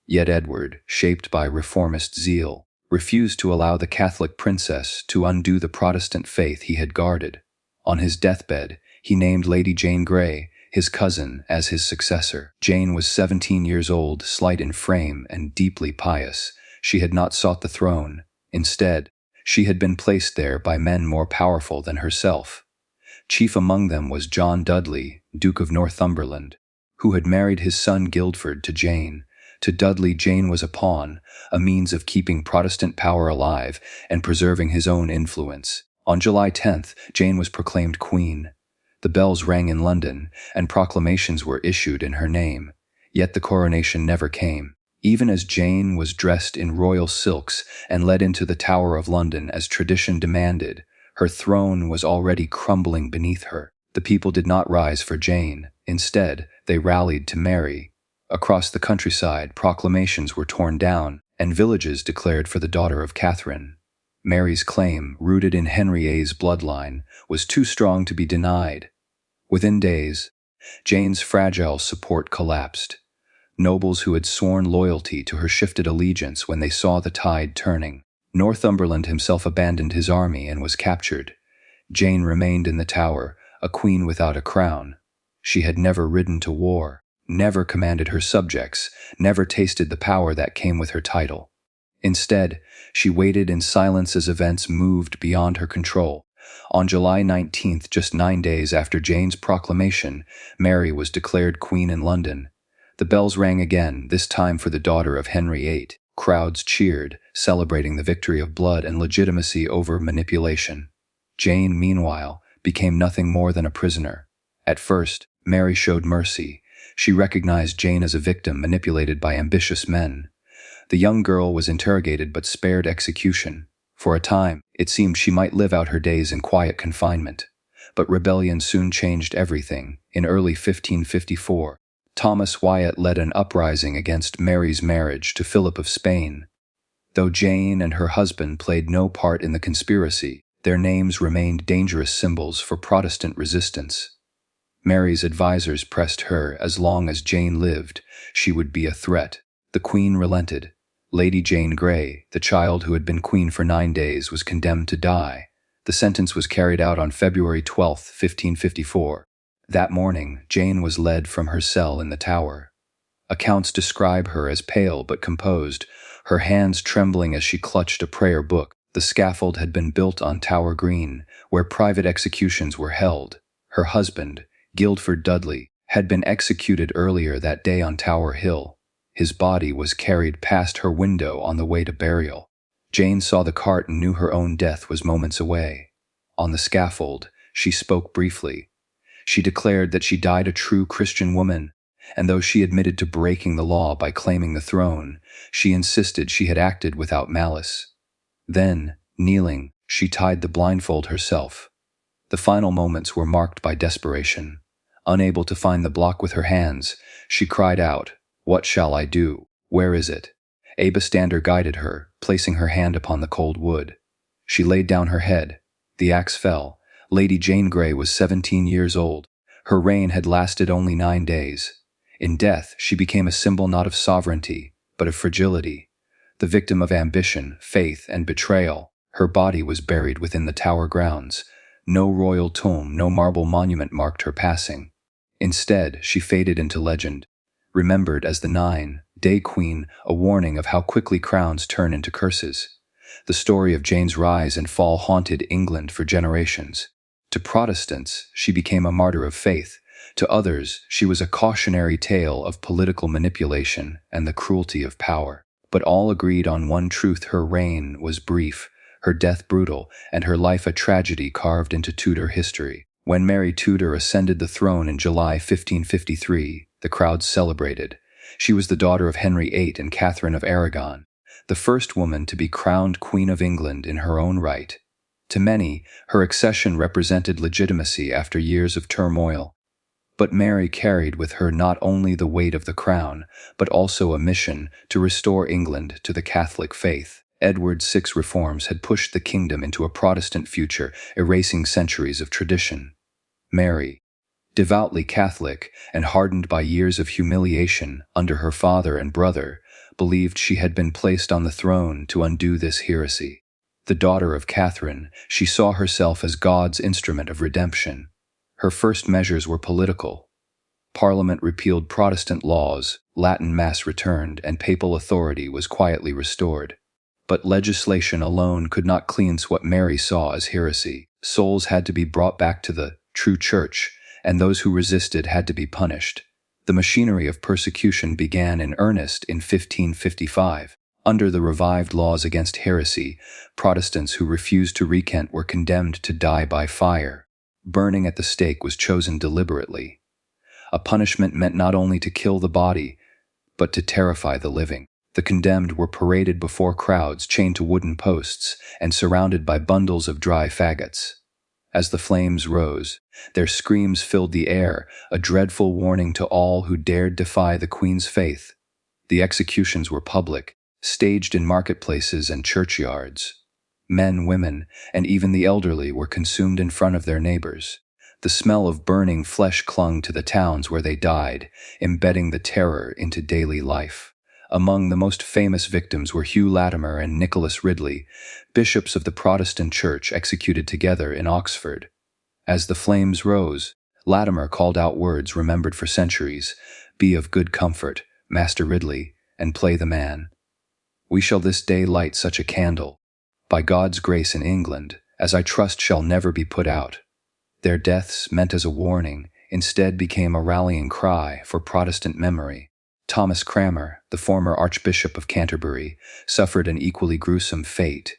Yet Edward, shaped by reformist zeal, refused to allow the Catholic princess to undo the Protestant faith he had guarded. On his deathbed, he named Lady Jane Grey, his cousin, as his successor. Jane was 17 years old, slight in frame, and deeply pious. She had not sought the throne. Instead, she had been placed there by men more powerful than herself. Chief among them was John Dudley, Duke of Northumberland, who had married his son Guildford to Jane. To Dudley, Jane was a pawn, a means of keeping Protestant power alive and preserving his own influence. On July 10th, Jane was proclaimed queen. The bells rang in London, and proclamations were issued in her name. Yet the coronation never came. Even as Jane was dressed in royal silks and led into the Tower of London as tradition demanded, her throne was already crumbling beneath her. The people did not rise for Jane. Instead, they rallied to Mary. Across the countryside, proclamations were torn down, and villages declared for the daughter of Catherine. Mary's claim, rooted in Henry VIII's bloodline, was too strong to be denied. Within days, Jane's fragile support collapsed. Nobles who had sworn loyalty to her shifted allegiance when they saw the tide turning. Northumberland himself abandoned his army and was captured. Jane remained in the Tower, a queen without a crown. She had never ridden to war, never commanded her subjects, never tasted the power that came with her title. Instead, she waited in silence as events moved beyond her control. On July 19th, just 9 days after Jane's proclamation, Mary was declared queen in London. The bells rang again, this time for the daughter of Henry VIII. Crowds cheered, celebrating the victory of blood and legitimacy over manipulation. Jane, meanwhile, became nothing more than a prisoner. At first, Mary showed mercy. She recognized Jane as a victim manipulated by ambitious men. The young girl was interrogated but spared execution. For a time, it seemed she might live out her days in quiet confinement. But rebellion soon changed everything. In early 1554, Thomas Wyatt led an uprising against Mary's marriage to Philip of Spain. Though Jane and her husband played no part in the conspiracy, their names remained dangerous symbols for Protestant resistance. Mary's advisors pressed her. As long as Jane lived, she would be a threat. The Queen relented. Lady Jane Grey, the child who had been queen for 9 days, was condemned to die. The sentence was carried out on February 12, 1554. That morning, Jane was led from her cell in the Tower. Accounts describe her as pale but composed, her hands trembling as she clutched a prayer book. The scaffold had been built on Tower Green, where private executions were held. Her husband, Guildford Dudley, had been executed earlier that day on Tower Hill. His body was carried past her window on the way to burial. Jane saw the cart and knew her own death was moments away. On the scaffold, she spoke briefly. She declared that she died a true Christian woman, and though she admitted to breaking the law by claiming the throne, she insisted she had acted without malice. Then, kneeling, she tied the blindfold herself. The final moments were marked by desperation. Unable to find the block with her hands, she cried out, "What shall I do? Where is it?" A bystander guided her, placing her hand upon the cold wood. She laid down her head. The axe fell. Lady Jane Grey was 17 years old. Her reign had lasted only 9 days. In death, she became a symbol not of sovereignty, but of fragility. The victim of ambition, faith, and betrayal, her body was buried within the Tower grounds. No royal tomb, no marble monument marked her passing. Instead, she faded into legend, remembered as the 9-day Queen, a warning of how quickly crowns turn into curses. The story of Jane's rise and fall haunted England for generations. To Protestants, she became a martyr of faith. To others, she was a cautionary tale of political manipulation and the cruelty of power. But all agreed on one truth: her reign was brief, her death brutal, and her life a tragedy carved into Tudor history. When Mary Tudor ascended the throne in July 1553, the crowds celebrated. She was the daughter of Henry VIII and Catherine of Aragon, the first woman to be crowned Queen of England in her own right. To many, her accession represented legitimacy after years of turmoil. But Mary carried with her not only the weight of the crown, but also a mission to restore England to the Catholic faith. Edward VI's reforms had pushed the kingdom into a Protestant future, erasing centuries of tradition. Mary, devoutly Catholic and hardened by years of humiliation under her father and brother, believed she had been placed on the throne to undo this heresy. The daughter of Catherine, she saw herself as God's instrument of redemption. Her first measures were political. Parliament repealed Protestant laws, Latin Mass returned, and papal authority was quietly restored. But legislation alone could not cleanse what Mary saw as heresy. Souls had to be brought back to the true church, and those who resisted had to be punished. The machinery of persecution began in earnest in 1555. Under the revived laws against heresy, Protestants who refused to recant were condemned to die by fire. Burning at the stake was chosen deliberately. A punishment meant not only to kill the body, but to terrify the living. The condemned were paraded before crowds chained to wooden posts and surrounded by bundles of dry faggots. As the flames rose, their screams filled the air, a dreadful warning to all who dared defy the Queen's faith. The executions were public, staged in marketplaces and churchyards. Men, women, and even the elderly were consumed in front of their neighbors. The smell of burning flesh clung to the towns where they died, embedding the terror into daily life. Among the most famous victims were Hugh Latimer and Nicholas Ridley, bishops of the Protestant Church executed together in Oxford. As the flames rose, Latimer called out words remembered for centuries: "Be of good comfort, Master Ridley, and play the man. We shall this day light such a candle, by God's grace in England, as I trust shall never be put out." Their deaths, meant as a warning, instead became a rallying cry for Protestant memory. Thomas Cranmer, the former Archbishop of Canterbury, suffered an equally gruesome fate.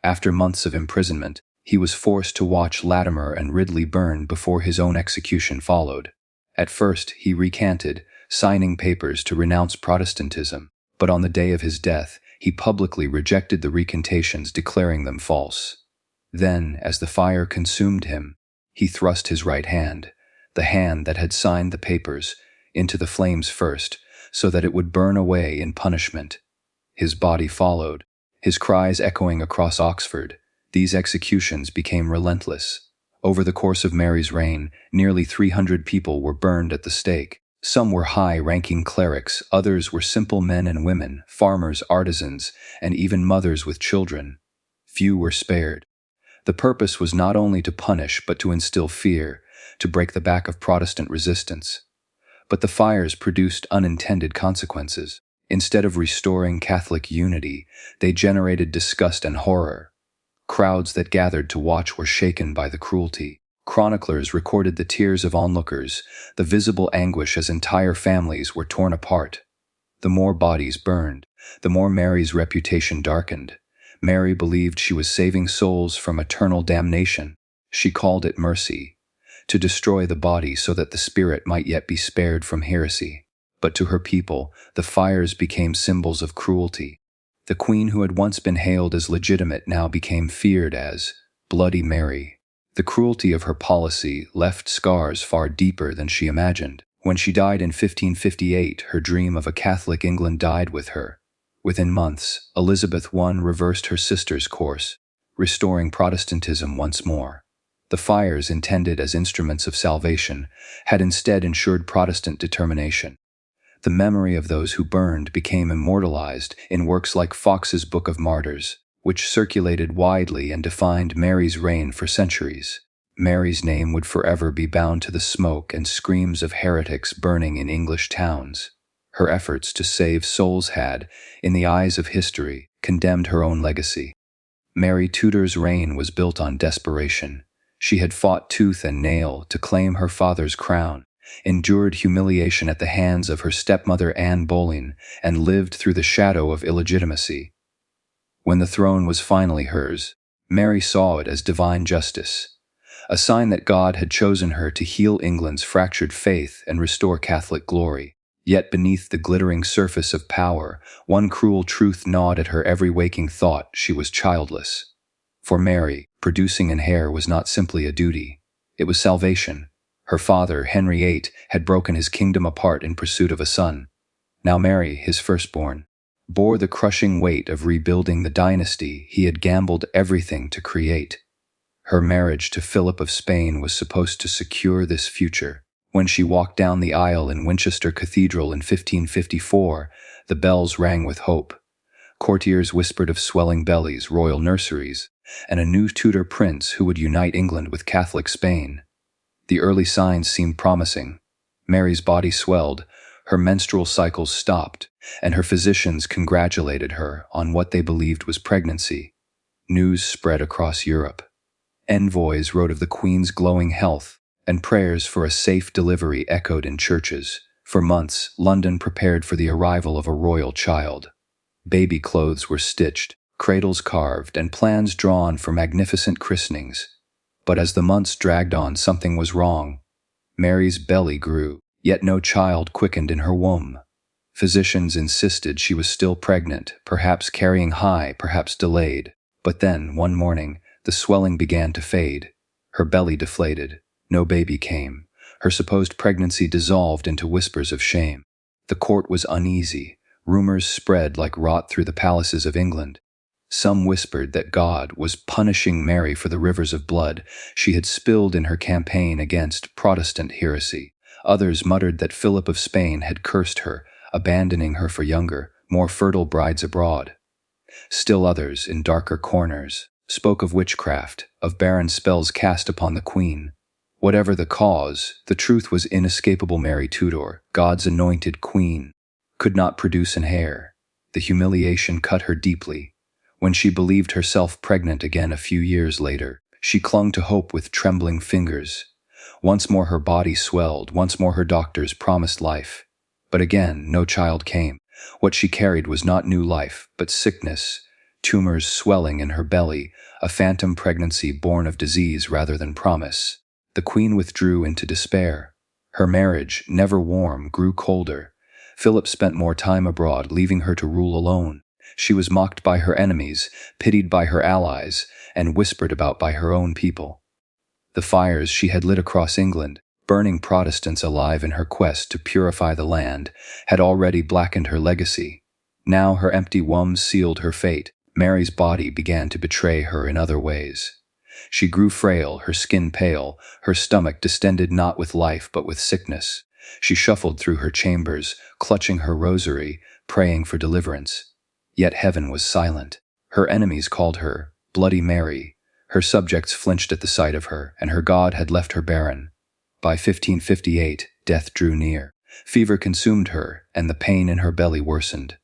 After months of imprisonment, he was forced to watch Latimer and Ridley burn before his own execution followed. At first, he recanted, signing papers to renounce Protestantism, but on the day of his death, he publicly rejected the recantations, declaring them false. Then, as the fire consumed him, he thrust his right hand, the hand that had signed the papers, into the flames first, so that it would burn away in punishment. His body followed, his cries echoing across Oxford. These executions became relentless. Over the course of Mary's reign, nearly 300 people were burned at the stake. Some were high-ranking clerics, others were simple men and women, farmers, artisans, and even mothers with children. Few were spared. The purpose was not only to punish but to instill fear, to break the back of Protestant resistance. But the fires produced unintended consequences. Instead of restoring Catholic unity, they generated disgust and horror. Crowds that gathered to watch were shaken by the cruelty. Chroniclers recorded the tears of onlookers, the visible anguish as entire families were torn apart. The more bodies burned, the more Mary's reputation darkened. Mary believed she was saving souls from eternal damnation. She called it mercy, to destroy the body so that the spirit might yet be spared from heresy. But to her people, the fires became symbols of cruelty. The queen who had once been hailed as legitimate now became feared as Bloody Mary. The cruelty of her policy left scars far deeper than she imagined. When she died in 1558, her dream of a Catholic England died with her. Within months, Elizabeth I reversed her sister's course, restoring Protestantism once more. The fires, intended as instruments of salvation, had instead ensured Protestant determination. The memory of those who burned became immortalized in works like Fox's Book of Martyrs, which circulated widely and defined Mary's reign for centuries. Mary's name would forever be bound to the smoke and screams of heretics burning in English towns. Her efforts to save souls had, in the eyes of history, condemned her own legacy. Mary Tudor's reign was built on desperation. She had fought tooth and nail to claim her father's crown, endured humiliation at the hands of her stepmother Anne Boleyn, and lived through the shadow of illegitimacy. When the throne was finally hers, Mary saw it as divine justice, a sign that God had chosen her to heal England's fractured faith and restore Catholic glory. Yet beneath the glittering surface of power, one cruel truth gnawed at her every waking thought: she was childless. For Mary, producing an heir was not simply a duty, it was salvation. Her father, Henry VIII, had broken his kingdom apart in pursuit of a son. Now Mary, his firstborn, bore the crushing weight of rebuilding the dynasty he had gambled everything to create. Her marriage to Philip of Spain was supposed to secure this future. When she walked down the aisle in Winchester Cathedral in 1554, the bells rang with hope. Courtiers whispered of swelling bellies, royal nurseries, and a new Tudor prince who would unite England with Catholic Spain. The early signs seemed promising. Mary's body swelled, her menstrual cycles stopped, and her physicians congratulated her on what they believed was pregnancy. News spread across Europe. Envoys wrote of the Queen's glowing health, and prayers for a safe delivery echoed in churches. For months, London prepared for the arrival of a royal child. Baby clothes were stitched, cradles carved, and plans drawn for magnificent christenings. But as the months dragged on, something was wrong. Mary's belly grew, yet no child quickened in her womb. Physicians insisted she was still pregnant, perhaps carrying high, perhaps delayed. But then, one morning, the swelling began to fade. Her belly deflated. No baby came. Her supposed pregnancy dissolved into whispers of shame. The court was uneasy. Rumors spread like rot through the palaces of England. Some whispered that God was punishing Mary for the rivers of blood she had spilled in her campaign against Protestant heresy. Others muttered that Philip of Spain had cursed her, abandoning her for younger, more fertile brides abroad. Still others, in darker corners, spoke of witchcraft, of barren spells cast upon the Queen. Whatever the cause, the truth was inescapable. Mary Tudor, God's anointed queen, could not produce an heir. The humiliation cut her deeply. When she believed herself pregnant again a few years later, she clung to hope with trembling fingers. Once more her body swelled, once more her doctors promised life. But again, no child came. What she carried was not new life, but sickness, tumors swelling in her belly, a phantom pregnancy born of disease rather than promise. The Queen withdrew into despair. Her marriage, never warm, grew colder. Philip spent more time abroad, leaving her to rule alone. She was mocked by her enemies, pitied by her allies, and whispered about by her own people. The fires she had lit across England, burning Protestants alive in her quest to purify the land, had already blackened her legacy. Now her empty womb sealed her fate. Mary's body began to betray her in other ways. She grew frail, her skin pale, her stomach distended not with life but with sickness. She shuffled through her chambers, clutching her rosary, praying for deliverance. Yet heaven was silent. Her enemies called her Bloody Mary. Her subjects flinched at the sight of her, and her God had left her barren. By 1558, death drew near. Fever consumed her, and the pain in her belly worsened.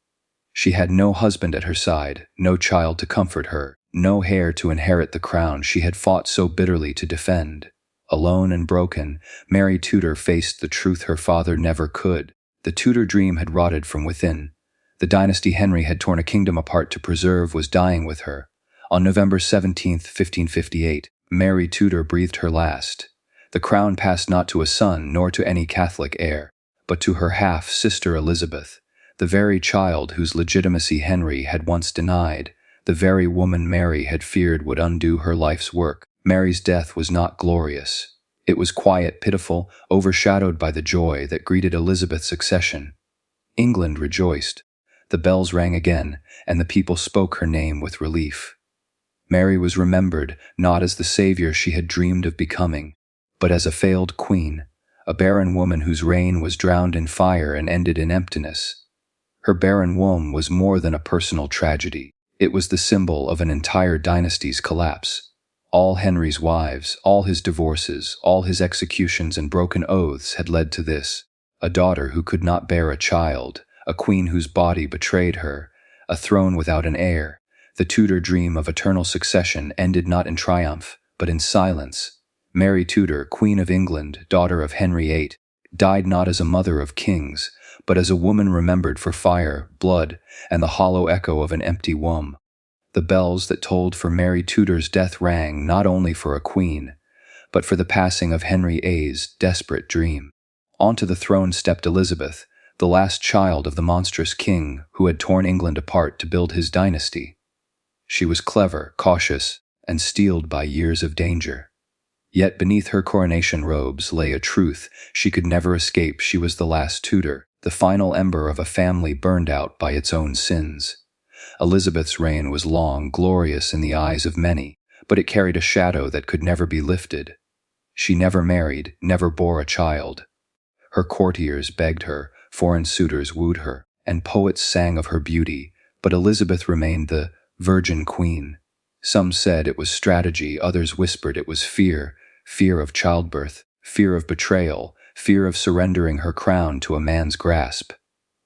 She had no husband at her side, no child to comfort her, no heir to inherit the crown she had fought so bitterly to defend. Alone and broken, Mary Tudor faced the truth her father never could. The Tudor dream had rotted from within. The dynasty Henry had torn a kingdom apart to preserve was dying with her. On November 17, 1558, Mary Tudor breathed her last. The crown passed not to a son nor to any Catholic heir, but to her half-sister Elizabeth, the very child whose legitimacy Henry had once denied, the very woman Mary had feared would undo her life's work. Mary's death was not glorious. It was quiet, pitiful, overshadowed by the joy that greeted Elizabeth's accession. England rejoiced. The bells rang again, and the people spoke her name with relief. Mary was remembered not as the savior she had dreamed of becoming, but as a failed queen, a barren woman whose reign was drowned in fire and ended in emptiness. Her barren womb was more than a personal tragedy. It was the symbol of an entire dynasty's collapse. All Henry's wives, all his divorces, all his executions and broken oaths had led to this: a daughter who could not bear a child, a queen whose body betrayed her, a throne without an heir. The Tudor dream of eternal succession ended not in triumph, but in silence. Mary Tudor, Queen of England, daughter of Henry VIII, died not as a mother of kings, but as a woman remembered for fire, blood, and the hollow echo of an empty womb. The bells that tolled for Mary Tudor's death rang not only for a queen, but for the passing of Henry VIII's desperate dream. Onto the throne stepped Elizabeth, the last child of the monstrous king who had torn England apart to build his dynasty. She was clever, cautious, and steeled by years of danger. Yet beneath her coronation robes lay a truth she could never escape. She was the last Tudor, the final ember of a family burned out by its own sins. Elizabeth's reign was long, glorious in the eyes of many, but it carried a shadow that could never be lifted. She never married, never bore a child. Her courtiers begged her, foreign suitors wooed her, and poets sang of her beauty, but Elizabeth remained the virgin queen. Some said it was strategy, others whispered it was fear, fear of childbirth, fear of betrayal, fear of surrendering her crown to a man's grasp.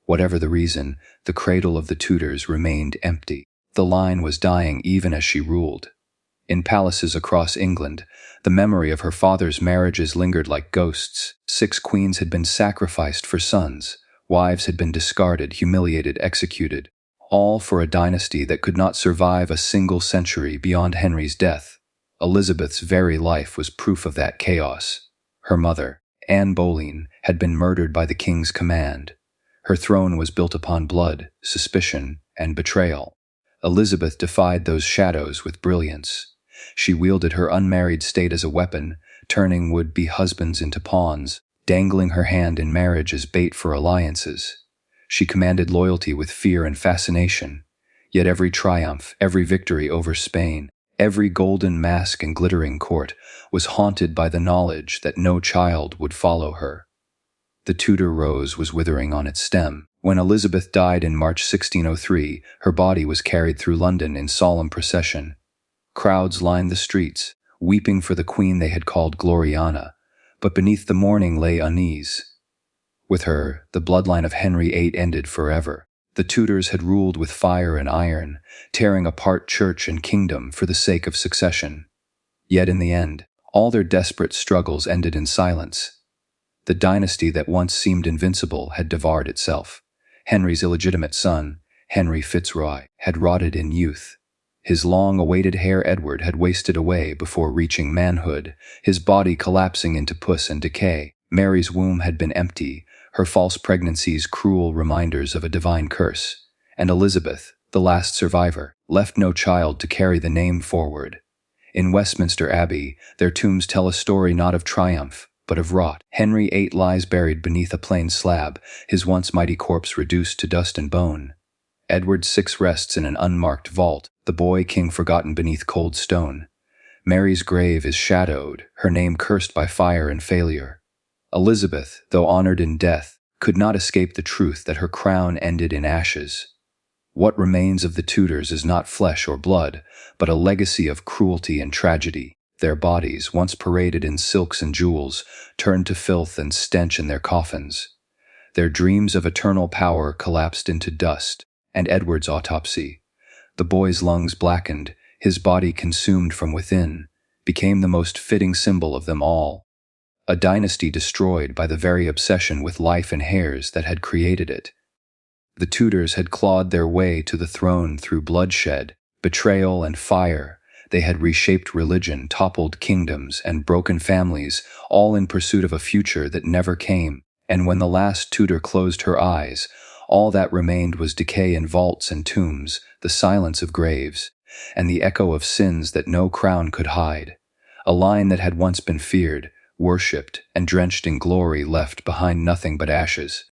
Whatever the reason, the cradle of the Tudors remained empty. The line was dying even as she ruled. In palaces across England, the memory of her father's marriages lingered like ghosts. 6 queens had been sacrificed for sons, wives had been discarded, humiliated, executed, all for a dynasty that could not survive a single century beyond Henry's death. Elizabeth's very life was proof of that chaos. Her mother, Anne Boleyn, had been murdered by the king's command. Her throne was built upon blood, suspicion, and betrayal. Elizabeth defied those shadows with brilliance. She wielded her unmarried state as a weapon, turning would-be husbands into pawns, dangling her hand in marriage as bait for alliances. She commanded loyalty with fear and fascination. Yet every triumph, every victory over Spain, every golden mask and glittering court was haunted by the knowledge that no child would follow her. The Tudor rose was withering on its stem. When Elizabeth died in March 1603, her body was carried through London in solemn procession. Crowds lined the streets, weeping for the queen they had called Gloriana, but beneath the mourning lay unease. With her, the bloodline of Henry VIII ended forever. The Tudors had ruled with fire and iron, tearing apart church and kingdom for the sake of succession. Yet in the end, all their desperate struggles ended in silence. The dynasty that once seemed invincible had devoured itself. Henry's illegitimate son, Henry Fitzroy, had rotted in youth. His long-awaited heir Edward had wasted away before reaching manhood, his body collapsing into pus and decay. Mary's womb had been empty, her false pregnancies cruel reminders of a divine curse. And Elizabeth, the last survivor, left no child to carry the name forward. In Westminster Abbey, their tombs tell a story not of triumph, but of rot. Henry VIII lies buried beneath a plain slab, his once mighty corpse reduced to dust and bone. Edward VI rests in an unmarked vault, the boy king forgotten beneath cold stone. Mary's grave is shadowed, her name cursed by fire and failure. Elizabeth, though honored in death, could not escape the truth that her crown ended in ashes. What remains of the Tudors is not flesh or blood, but a legacy of cruelty and tragedy. Their bodies, once paraded in silks and jewels, turned to filth and stench in their coffins. Their dreams of eternal power collapsed into dust, and Edward's autopsy, the boy's lungs blackened, his body consumed from within, became the most fitting symbol of them all. A dynasty destroyed by the very obsession with life and heirs that had created it. The Tudors had clawed their way to the throne through bloodshed, betrayal, and fire. They had reshaped religion, toppled kingdoms, and broken families, all in pursuit of a future that never came. And when the last Tudor closed her eyes, all that remained was decay in vaults and tombs, the silence of graves, and the echo of sins that no crown could hide. A line that had once been feared, worshipped, and drenched in glory left behind nothing but ashes.